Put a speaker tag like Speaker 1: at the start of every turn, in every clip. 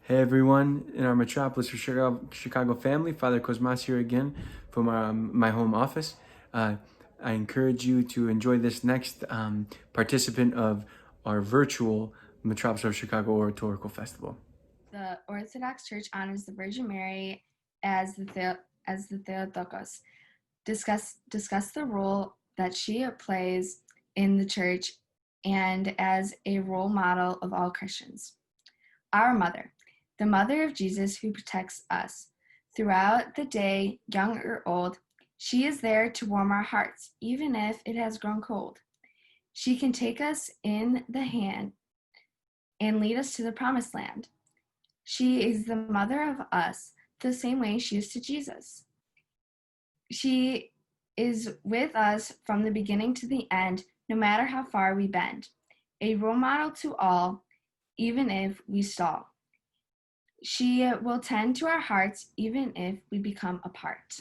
Speaker 1: Hey everyone, in our Metropolis for Chicago family, Father Cosmas here again from my home office. Uh, I encourage you to enjoy this next participant of our virtual Metropolis of Chicago Oratorical Festival.
Speaker 2: The Orthodox Church honors the Virgin Mary as the Theotokos. Discuss the role that she plays in the church and as a role model of all Christians. Our Mother, the Mother of Jesus who protects us. Throughout the day, young or old, she is there to warm our hearts, even if it has grown cold. She can take us in the hand and lead us to the promised land. She is the mother of us, the same way she is to Jesus. She is with us from the beginning to the end, no matter how far we bend. A role model to all, even if we stall. She will tend to our hearts, even if we become apart.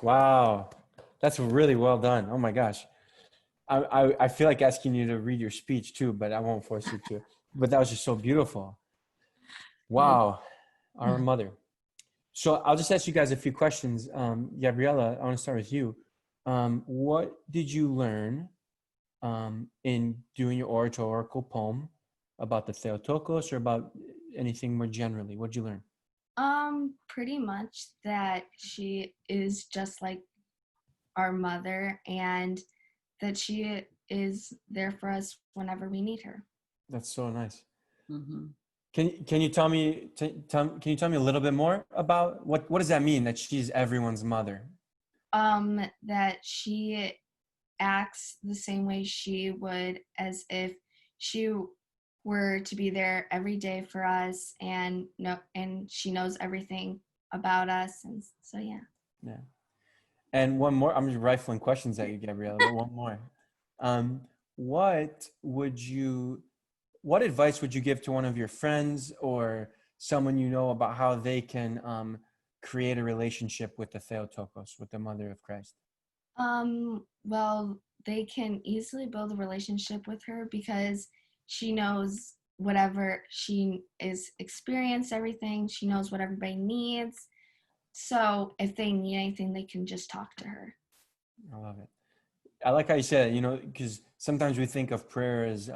Speaker 1: Wow, that's really well done. Oh my gosh. I feel like asking you to read your speech too, but I won't force you to. But that was just so beautiful. Wow, our mother. So I'll just ask you guys a few questions. Gabriella, I want to start with you. What did you learn in doing your oratorical poem about the Theotokos or about anything more generally? What did you learn?
Speaker 2: Pretty much that she is just like our mother and that she is there for us whenever we need her.
Speaker 1: That's so nice.
Speaker 3: Mm-hmm.
Speaker 1: Can you tell me can you tell me a little bit more about what does that mean that she's everyone's mother?
Speaker 2: That she acts the same way she would as if she were to be there every day for us and she knows everything about us, and so yeah.
Speaker 1: Yeah. And one more, I'm just rifling questions at you, Gabriella, but one more. Um, what would you what advice would you give to one of your friends or someone you know about how they can create a relationship with the Theotokos, with the Mother of Christ?
Speaker 2: Well, they can easily build a relationship with her because she knows whatever she is experienced everything. She knows what everybody needs. So if they need anything, they can just talk to her.
Speaker 1: I love it. I like how you said it, you know, because sometimes we think of prayer as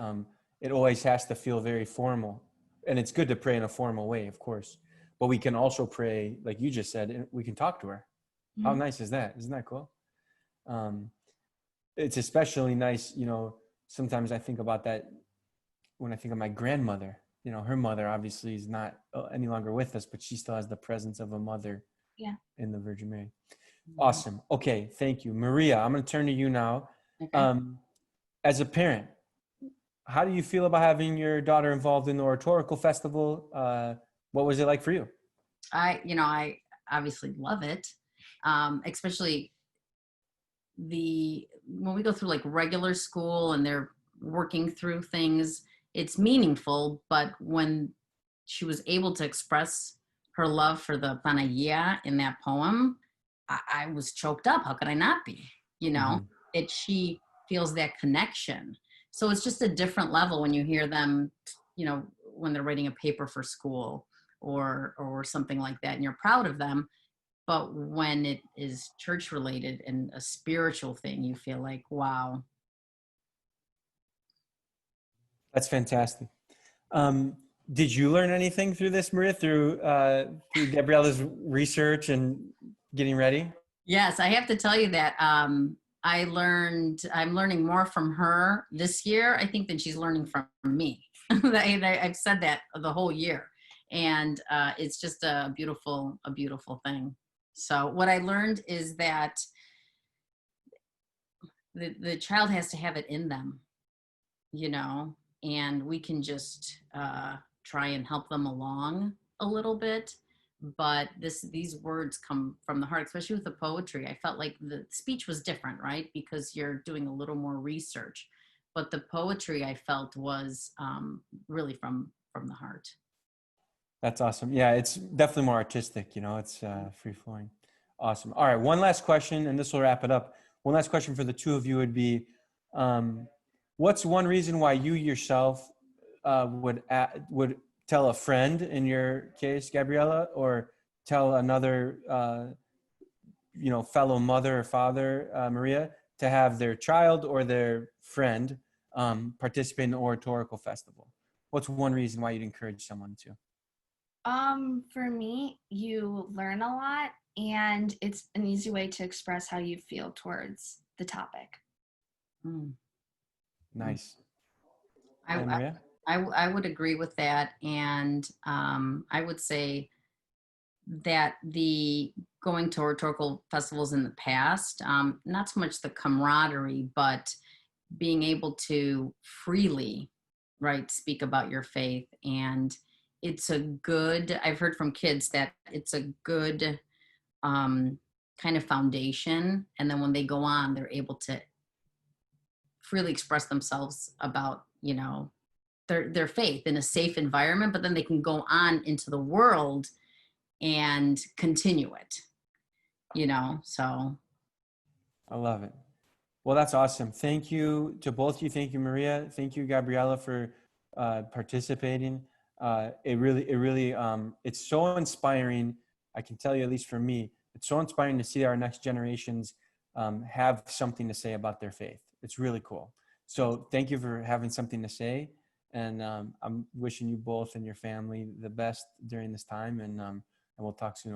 Speaker 1: it always has to feel very formal. And it's good to pray in a formal way, of course. But we can also pray, like you just said, and we can talk to her.
Speaker 2: Mm-hmm.
Speaker 1: How nice is that? Isn't that cool? It's especially nice, you know, sometimes I think about that when I think of my grandmother. You know, her mother obviously is not any longer with us, but she still has the presence of a mother in the Virgin Mary. Awesome. Okay, thank you. Maria, I'm going to turn to you now.
Speaker 3: Okay.
Speaker 1: As a parent, how do you feel about having your daughter involved in the Oratorical Festival? What was it like for you?
Speaker 3: I obviously love it, especially when we go through like regular school and they're working through things, it's meaningful. But when she was able to express her love for the Panagia in that poem, I was choked up. How could I not be? You know, she feels that connection. So it's just a different level when you hear them, you know, when they're writing a paper for school or something like that, and you're proud of them. But when it is church related and a spiritual thing, you feel like, wow.
Speaker 1: That's fantastic. Did you learn anything through this, Maria, through Gabriella's research and getting ready?
Speaker 3: Yes, I have to tell you that I'm learning more from her this year, I think, than she's learning from me. I've said that the whole year. And it's just a beautiful thing. So what I learned is that the child has to have it in them, you know, and we can just try and help them along a little bit. But these words come from the heart, especially with the poetry. I felt like the speech was different, right? Because you're doing a little more research. But the poetry I felt was really from the heart.
Speaker 1: That's awesome. Yeah, it's definitely more artistic, you know, it's free flowing. Awesome. All right, one last question, and this will wrap it up. One last question for the two of you would be, what's one reason why you yourself would tell a friend in your case, Gabriella, or tell another fellow mother or father, Maria, to have their child or their friend participate in the Oratorical Festival? What's one reason why you'd encourage someone to?
Speaker 2: For me, you learn a lot, and it's an easy way to express how you feel towards the topic.
Speaker 3: Mm.
Speaker 1: Nice.
Speaker 3: I,
Speaker 1: And Maria?
Speaker 3: I would agree with that. And I would say that the going to oratorical festivals in the past, not so much the camaraderie, but being able to freely, right, speak about your faith. And I've heard from kids that it's a good kind of foundation. And then when they go on, they're able to freely express themselves about, their faith in a safe environment, but then they can go on into the world and continue it, so.
Speaker 1: I love it. Well, that's awesome. Thank you to both of you. Thank you, Maria. Thank you, Gabriella, for participating. It really, it's so inspiring. I can tell you, at least for me, it's so inspiring to see our next generations have something to say about their faith. It's really cool. So thank you for having something to say. And I'm wishing you both and your family the best during this time. And we'll talk soon.